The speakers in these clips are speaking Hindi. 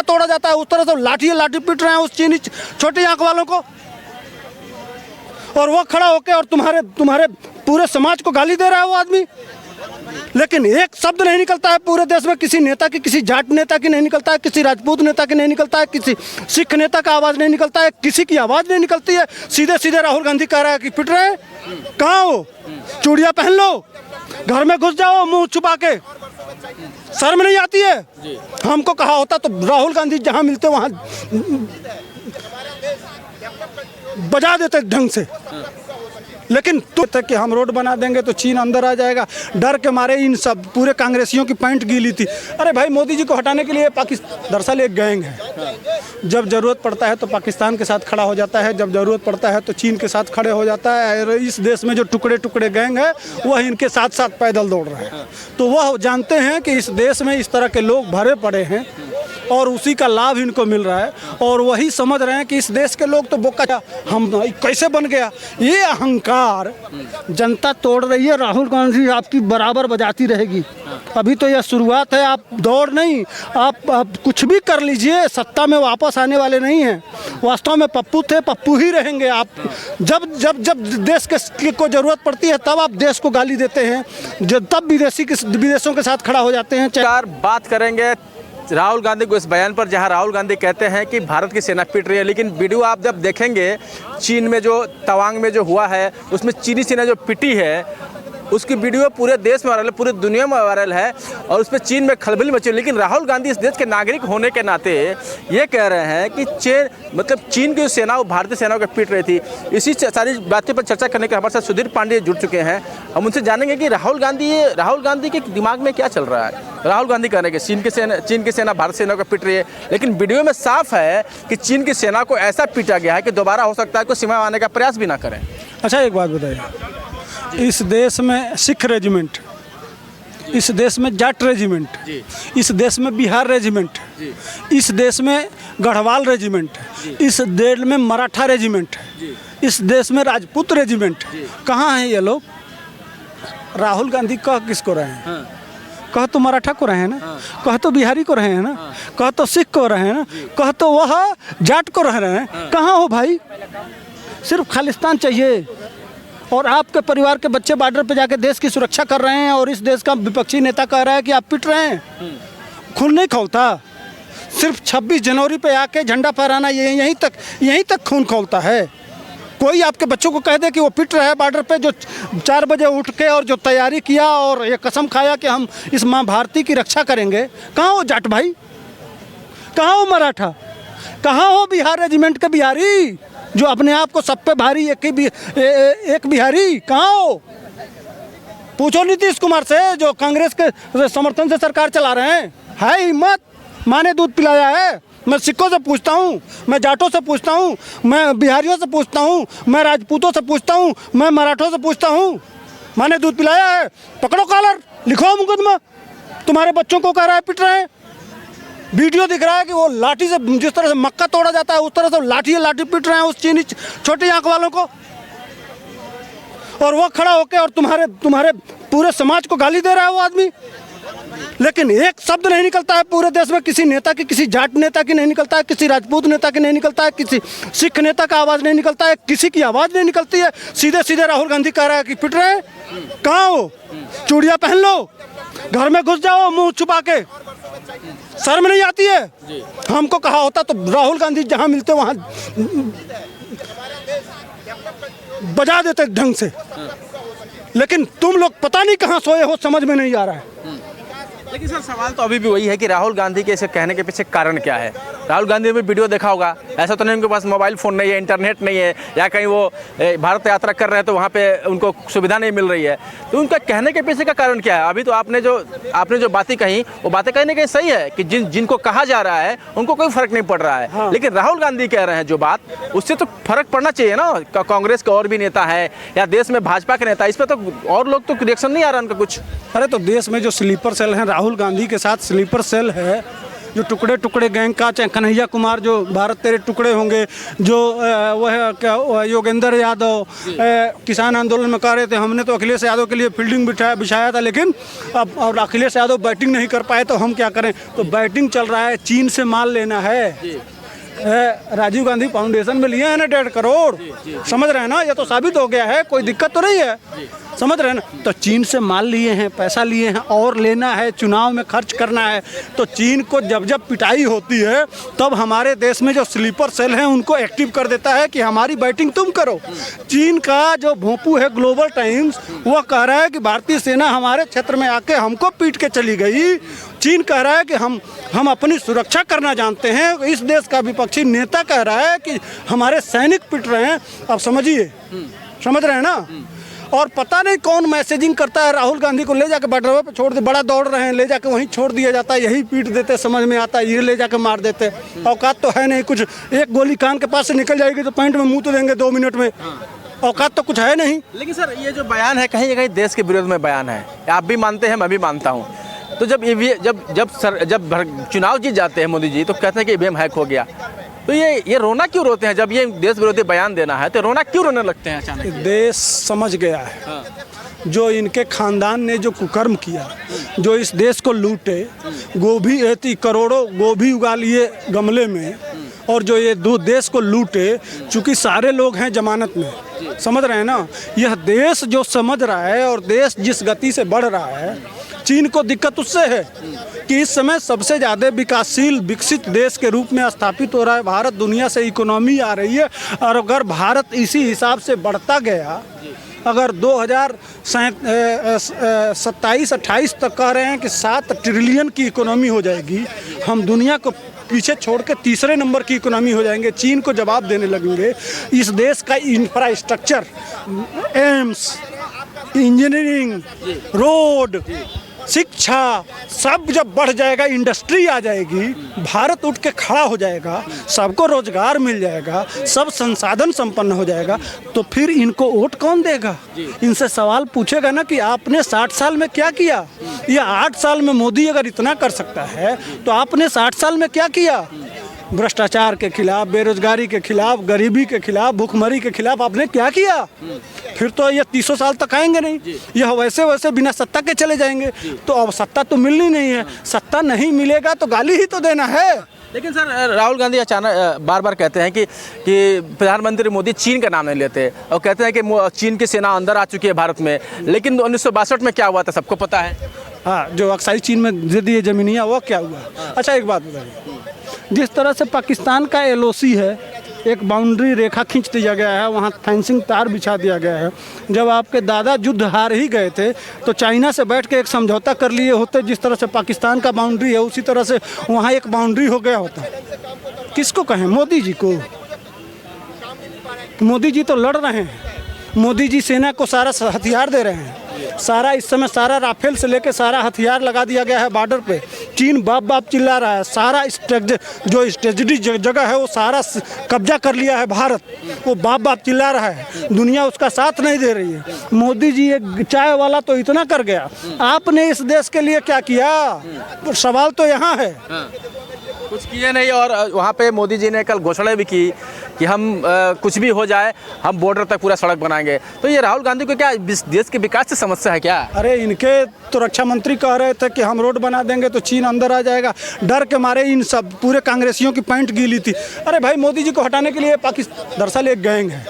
तोड़ा जाता है उस तरह से लाठी पीट रहे हैं उस चीनी छोटी आंख वालों को, और वो खड़ा होकर और तुम्हारे पूरे समाज को गाली दे रहा है वो आदमी। लेकिन एक शब्द नहीं निकलता है पूरे देश में किसी नेता की, किसी जाट नेता की नहीं निकलता है, किसी राजपूत नेता की नहीं निकलता है, किसी सिख नेता का आवाज़ नहीं निकलता है, किसी की आवाज़ नहीं निकलती है। सीधे सीधे राहुल गांधी कह रहा है कि पिट रहे हैं। कहाँ हो? चूड़ियाँ पहन लो, घर में घुस जाओ मुंह छुपा के, शर्म नहीं आती है? हमको कहा होता तो राहुल गांधी जहाँ मिलते वहाँ बजा देते ढंग से। लेकिन तो तक कि हम रोड बना देंगे तो चीन अंदर आ जाएगा, डर के मारे इन सब पूरे कांग्रेसियों की पैंट गीली थी। अरे भाई, मोदी जी को हटाने के लिए पाकिस्तान दरअसल एक गैंग है। जब ज़रूरत पड़ता है तो पाकिस्तान के साथ खड़ा हो जाता है, जब ज़रूरत पड़ता है तो चीन के साथ खड़े हो जाता है। इस देश में जो टुकड़े टुकड़े गैंग है वह इनके साथ साथ पैदल दौड़ रहे हैं। तो वह जानते हैं कि इस देश में इस तरह के लोग भरे पड़े हैं और उसी का लाभ इनको मिल रहा है, और वही समझ रहे हैं कि इस देश के लोग तो बोका हम कैसे बन गया। ये अहंकार जनता तोड़ रही है। राहुल गांधी आपकी बराबर बजाती रहेगी। अभी तो यह शुरुआत है, आप दौड़ नहीं, आप कुछ भी कर लीजिए, सत्ता में वापस आने वाले नहीं हैं। वास्तव में पप्पू थे, पप्पू ही रहेंगे आप। जब देश के को ज़रूरत पड़ती है तब आप देश को गाली देते हैं, जब तब विदेशों के साथ खड़ा हो जाते हैं। बात करेंगे राहुल गांधी को इस बयान पर, जहां राहुल गांधी कहते हैं कि भारत की सेना पिट रही है, लेकिन वीडियो आप जब देखेंगे चीन में जो तवांग में जो हुआ है उसमें चीनी सेना जो पिटी है उसकी वीडियो पूरे देश में वायरल है, पूरी दुनिया में वायरल है, और उसमें चीन में खलबली मची। लेकिन राहुल गांधी इस देश के नागरिक होने के नाते ये कह रहे हैं कि चीन की सेना वो भारतीय सेना को पीट रही थी। इसी सारी बातों पर चर्चा करने के हमारे साथ सुधीर पांडे जुड़ चुके हैं। हम उनसे जानेंगे कि राहुल गांधी के दिमाग में क्या चल रहा है। राहुल गांधी कह रहे हैं कि चीन की सेना भारत सेना को पीट रही है, लेकिन वीडियो में साफ है कि चीन की सेना को ऐसा पीटा गया है कि दोबारा हो सकता है कोई सीमा आने का प्रयास भी ना करें। अच्छा, एक बात बताइए, इस देश में सिख रेजिमेंट, इस देश में जाट रेजिमेंट, इस देश में बिहार रेजिमेंट, इस देश में गढ़वाल रेजिमेंट, इस देश में मराठा रेजिमेंट, इस देश में राजपूत रेजिमेंट। कहाँ हैं ये लोग? राहुल गांधी कह किसको रहे हैं? कह तो मराठा को रहे हैं ना, कह तो बिहारी को रहे हैं ना, कह तो सिख को रहे हैं ना, कह तो वह जाट को रह रहे हैं। कहाँ हो भाई? सिर्फ खालिस्तान चाहिए, और आपके परिवार के बच्चे बॉर्डर पे जाके देश की सुरक्षा कर रहे हैं, और इस देश का विपक्षी नेता कह रहा है कि आप पिट रहे हैं। खून नहीं खौलता? सिर्फ 26 जनवरी पे आके झंडा फहराना यहीं तक खून खौलता है। कोई आपके बच्चों को कह दे कि वो पिट रहा है बॉर्डर पे, जो 4 बजे उठ के और जो तैयारी किया और ये कसम खाया कि हम इस माँ भारती की रक्षा करेंगे। कहाँ हो जाट भाई? कहाँ हो मराठा? कहाँ हो बिहार रेजिमेंट के बिहारी जो अपने आप को सब पे भारी एक बिहारी? कहाँ हो? पूछो नीतीश कुमार से जो कांग्रेस के समर्थन से सरकार चला रहे हैं। है हिम्मत? माँ ने दूध पिलाया है? मैं सिखों से पूछता हूँ, मैं जाटों से पूछता हूँ, मैं बिहारियों से पूछता हूँ, मैं राजपूतों से पूछता हूँ, मैं मराठों से पूछता हूँ। माँ ने दूध पिलाया है? पकड़ो कॉलर, लिखो मुकदमा। तुम्हारे बच्चों को कह रहा है पिट रहे हैं। वीडियो दिख रहा है कि वो लाठी से, जिस तरह से मक्का तोड़ा जाता है उस तरह से लाठी पीट रहे हैं उस चीनी छोटी आंख वालों को, और वो खड़ा होकर और तुम्हारे पूरे समाज को गाली दे रहा है वो आदमी। लेकिन एक शब्द नहीं निकलता है पूरे देश में किसी नेता की, किसी जाट नेता की नहीं निकलता है, किसी राजपूत नेता की नहीं निकलता है, किसी सिख नेता का आवाज़ नहीं निकलता है, किसी की आवाज़ नहीं निकलती है। सीधे सीधे राहुल गांधी कह रहा है कि पिट रहे हैं। कहाँ हो? चूड़ियाँ पहन लो, घर में घुस जाओ मुंह छुपा के, शर्म नहीं आती है? हमको कहा होता तो राहुल गांधी जहाँ मिलते वहाँ बजा देते ढंग से। लेकिन तुम लोग पता नहीं कहाँ सोए हो, समझ में नहीं आ रहा है। लेकिन सर, सवाल तो अभी भी वही है कि राहुल गांधी के इसे कहने के पीछे कारण क्या है। राहुल गांधी ने भी वीडियो देखा होगा, ऐसा तो नहीं उनके पास मोबाइल फ़ोन नहीं है, इंटरनेट नहीं है, या कहीं वो भारत यात्रा कर रहे हैं तो वहाँ पे उनको सुविधा नहीं मिल रही है। तो उनका कहने के पीछे का कारण क्या है? अभी तो आपने जो बातें कही वो बातें कहीं ना कहीं सही है कि जिनको कहा जा रहा है उनको कोई फर्क नहीं पड़ रहा है। हाँ। लेकिन राहुल गांधी कह रहे हैं जो बात, उससे तो फर्क पड़ना चाहिए ना। कांग्रेस का और भी नेता है या देश में भाजपा के नेता, इस पर तो और लोग तो रिएक्शन नहीं आ रहा उनका कुछ। अरे तो देश में जो स्लीपर सेल हैं, राहुल गांधी के साथ स्लीपर सेल है, जो टुकड़े टुकड़े गैंग का, चाहे कन्हैया कुमार जो भारत तेरे टुकड़े होंगे, जो वह क्या योगेंद्र यादव किसान आंदोलन में कह रहे थे, हमने तो अखिलेश यादव के लिए फील्डिंग बिछाया था, लेकिन अब और अखिलेश यादव बैटिंग नहीं कर पाए तो हम क्या करें। तो बैटिंग चल रहा है, चीन से माल लेना है। राजीव गांधी फाउंडेशन में लिए हैं ना 1.5 करोड़, समझ रहे हैं ना, ये तो साबित हो गया है, कोई दिक्कत तो नहीं है, समझ रहे हैं ना। तो चीन से माल लिए हैं, पैसा लिए हैं और लेना है, चुनाव में खर्च करना है। तो चीन को जब जब पिटाई होती है तब हमारे देश में जो स्लीपर सेल हैं उनको एक्टिव कर देता है कि हमारी बैटिंग तुम करो। चीन का जो भोंपू है ग्लोबल टाइम्स, वह कह रहा है कि भारतीय सेना हमारे क्षेत्र में आके हमको पीट के चली गई। चीन कह रहा है कि हम अपनी सुरक्षा करना जानते हैं। इस देश का विपक्षी नेता कह रहा है कि हमारे सैनिक पिट रहे हैं। अब समझिए, समझ रहे हैं ना। और पता नहीं कौन मैसेजिंग करता है, राहुल गांधी को ले जाकर बॉर्डर पे छोड़ दे, बड़ा दौड़ रहे हैं, ले जाकर वहीं छोड़ दिया जाता है, यही पीट देते, समझ में आता है, ये ले जाकर मार देते। औकात तो है नहीं कुछ, एक गोली कान के पास से निकल जाएगी तो पैंट में मुंह तो देंगे 2 मिनट में, औकात तो कुछ है नहीं। लेकिन सर ये जो बयान है कहीं ना कहीं देश के विरोध में बयान है, आप भी मानते हैं, मैं भी मानता हूँ। तो जब चुनाव जीत जाते हैं मोदी जी तो कहते हैं कि ईवीएम हैक हो गया, तो ये रोना क्यों रोते हैं? जब ये देश विरोधी बयान देना है तो रोना क्यों रोने लगते हैं अचानक? देश समझ गया है जो इनके खानदान ने जो कुकर्म किया, जो इस देश को लूटे, गोभी करोड़ों गोभी उगा लिए गमले में, और जो ये दो देश को लूटे, चूँकि सारे लोग हैं जमानत में, समझ रहे हैं ना। यह देश जो समझ रहा है और देश जिस गति से बढ़ रहा है, चीन को दिक्कत उससे है कि इस समय सबसे ज़्यादा विकासशील विकसित देश के रूप में स्थापित हो रहा है भारत। दुनिया से इकोनॉमी आ रही है, और अगर भारत इसी हिसाब से बढ़ता गया, अगर 2027-28 तक कह रहे हैं कि 7 ट्रिलियन की इकोनॉमी हो जाएगी, हम दुनिया को पीछे छोड़ के तीसरे नंबर की इकोनॉमी हो जाएंगे, चीन को जवाब देने लगेंगे। इस देश का इंफ्रास्ट्रक्चर, एम्स, इंजीनियरिंग, रोड, शिक्षा सब जब बढ़ जाएगा, इंडस्ट्री आ जाएगी, भारत उठ के खड़ा हो जाएगा, सबको रोजगार मिल जाएगा, सब संसाधन संपन्न हो जाएगा, तो फिर इनको वोट कौन देगा? इनसे सवाल पूछेगा ना कि आपने 60 साल में क्या किया? या 8 साल में मोदी अगर इतना कर सकता है तो आपने 60 साल में क्या किया? भ्रष्टाचार के खिलाफ, बेरोजगारी के खिलाफ, गरीबी के खिलाफ, भूखमरी के खिलाफ आपने क्या किया? फिर तो ये 300 साल तक आएंगे नहीं, यह वैसे वैसे बिना सत्ता के चले जाएंगे। तो अब सत्ता तो मिलनी नहीं है, सत्ता नहीं मिलेगा तो गाली ही तो देना है। लेकिन सर राहुल गांधी अचानक बार बार कहते हैं कि प्रधानमंत्री मोदी चीन का नाम नहीं लेते, और कहते हैं कि चीन की सेना अंदर आ चुकी है भारत में। लेकिन 1962 में क्या हुआ था सबको पता है। हाँ, जो अक्साई चीन में दे दिए जमीनियाँ, वो क्या हुआ? अच्छा एक बात बताइए, जिस तरह से पाकिस्तान का LOC है, एक बाउंड्री रेखा खींच दिया गया है, वहाँ फेंसिंग तार बिछा दिया गया है। जब आपके दादा युद्ध हार ही गए थे तो चाइना से बैठ के एक समझौता कर लिए होते, जिस तरह से पाकिस्तान का बाउंड्री है उसी तरह से वहाँ एक बाउंड्री हो गया होता। किसको कहें? मोदी जी को। मोदी जी तो लड़ रहे हैं, मोदी जी सेना को सारा हथियार दे रहे हैं, सारा इस समय सारा राफेल से लेके सारा हथियार लगा दिया गया है बॉर्डर पे। चीन बाप बाप चिल्ला रहा है, सारा जो स्ट्रेटेजिक जगह है वो सारा कब्जा कर लिया है भारत, वो बाप बाप चिल्ला रहा है, दुनिया उसका साथ नहीं दे रही है। मोदी जी एक चाय वाला तो इतना कर गया, आपने इस देश के लिए क्या किया? तो सवाल तो यहाँ है। कुछ किए नहीं, और वहाँ पे मोदी जी ने कल घोषणा भी की कि हम कुछ भी हो जाए हम बॉर्डर तक पूरा सड़क बनाएंगे। तो ये राहुल गांधी को क्या देश के विकास से समस्या है क्या? अरे इनके तो रक्षा मंत्री कह रहे थे कि हम रोड बना देंगे तो चीन अंदर आ जाएगा, डर के मारे इन सब पूरे कांग्रेसियों की पैंट गीली थी। अरे भाई, मोदी जी को हटाने के लिए पाकिस्तान दरअसल एक गैंग है,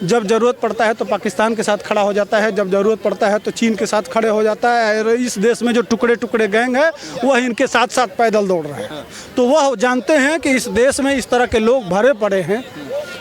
जब जरूरत पड़ता है तो पाकिस्तान के साथ खड़ा हो जाता है, जब जरूरत पड़ता है तो चीन के साथ खड़े हो जाता है। और इस देश में जो टुकड़े टुकड़े गैंग है वह इनके साथ साथ पैदल दौड़ रहे हैं। तो वह जानते हैं कि इस देश में इस तरह के लोग भरे पड़े हैं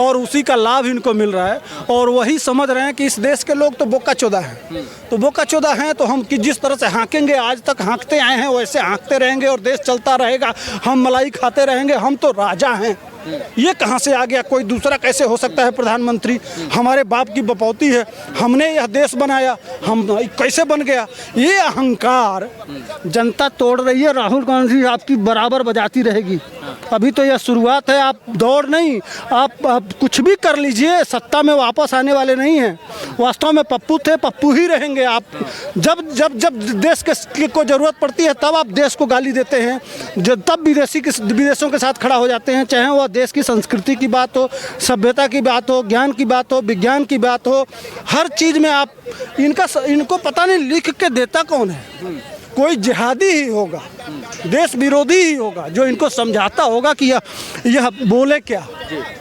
और उसी का लाभ इनको मिल रहा है, और वही समझ रहे हैं कि इस देश के लोग तो बोका चोदा हैं। तो बोका चोदा हैं तो हम कि जिस तरह से हाँकेंगे, आज तक हाँकते आए हैं, वैसे हाँकते रहेंगे और देश चलता रहेगा, हम मलाई खाते रहेंगे, हम तो राजा हैं। ये कहाँ से आ गया, कोई दूसरा कैसे हो सकता है प्रधानमंत्री, हमारे बाप की बपौती है, हमने यह देश बनाया, हम कैसे बन गया। ये अहंकार जनता तोड़ रही है। राहुल गांधी आपकी बराबर बजाती रहेगी। अभी तो यह शुरुआत है, आप दौड़ नहीं, आप कुछ भी कर लीजिए, सत्ता में वापस आने वाले नहीं हैं। वास्तव में पप्पू थे, पप्पू ही रहेंगे आप। जब जब जब देश के को ज़रूरत पड़ती है तब आप देश को गाली देते हैं, जब तब विदेशों के साथ खड़ा हो जाते हैं, चाहे वह देश की संस्कृति की बात हो, सभ्यता की बात हो, ज्ञान की बात हो, विज्ञान की बात हो, हर चीज़ में आप इनको पता नहीं लिख के देता कौन है। कोई जिहादी ही होगा, देश विरोधी ही होगा जो इनको समझाता होगा कि यह बोले क्या।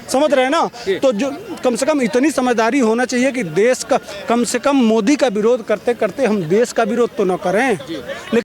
समझ रहे हैं ना। तो जो कम से कम इतनी समझदारी होना चाहिए कि देश का, कम से कम मोदी का विरोध करते करते हम देश का विरोध तो न करें। लेकिन